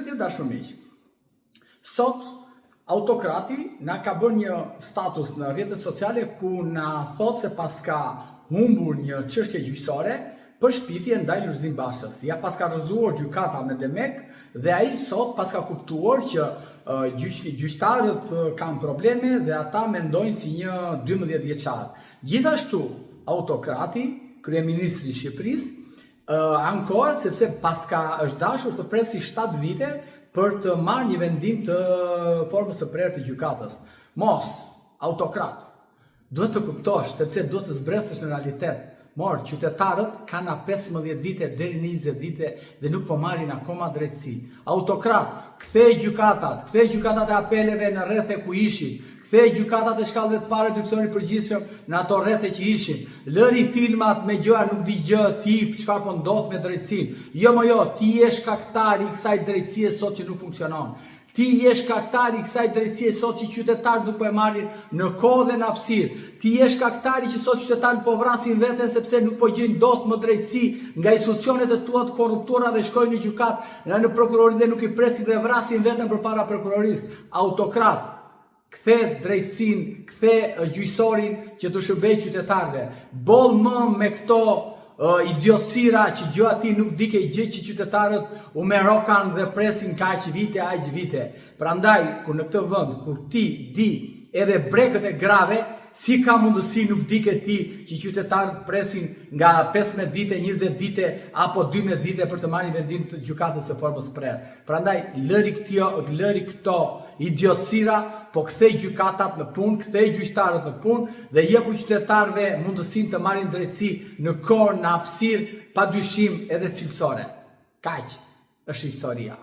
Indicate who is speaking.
Speaker 1: Përshëndetje dashur miq. Sot autokrati na ka bërë një status në rrjetet sociale ku na thot se pas ka humbur një çështje gjyqësore për shpifje ndaj Lulzim Bashës. Ja pas ka rrëzuar gjykata me Demek dhe ai sot pas ka kuptuar që gjyqtarët kanë probleme dhe ata mendojnë si një 12 vjeçar. Gjithashtu autokrati, kryeministri i Shqipërisë, ankohet sepse paska është dashur të presi 7 vite për të marrë një vendim të formës së prerë të gjykatës. Mos, autokrat, duhet të kuptosh sepse duhet të zbresësh në realitet. Qytetarët kanë 15 vite deri në 20 vite dhe nuk po marrin akoma drejtësi. Autokrat, kthej gjykatat e apeleve në rrethe ku ishin. Kthej gjykatat e shkallëve të parë të dyreksionit përgjithshëm në ato rrethe që ishin. Lëri filmat me gjëra nuk di gjë, ti çfarë po ndodh me drejtësinë. Jo, ti je shkaktari i kësaj drejtësie sot që nuk funksionon. Ti je shkaktari i kësaj drejtësie sot që qytetarët nuk po e marrin në kohë dhe në hapësirë. Ti je shkaktari që sot qytetarët po vrasin veten sepse nuk po gjejnë dot më drejtësi nga institucionet e tua të korruptuara dhe shkojnë në gjykat, në prokurori dhe nuk i presin dhe vrasin veten përpara prokurorisë. Autokrat, kthe drejtësinë, kthe gjyqësorin që të shërbejë qytetarëve. Boll më me këto idiotësira që gjë ati nuk dike gjë që qytetarët u merokan dhe presin kaq vite, aq vite. Prandaj, kur në këtë vend, kur ti di edhe brekët e grave, si ka mundësi nuk dike ti që qytetarët presin nga 15 vite, 20 vite apo 12 vite për të marrë vendim të gjykatës së formës prerë. Prandaj, lëri këto idiotësira, po kthej gjykatat në punë, kthej gjyqtarët në punë dhe jepu qytetarëve mundësinë të marrin drejtësi në kohë, në hapësirë, padyshim edhe cilësore. Kaq është historia.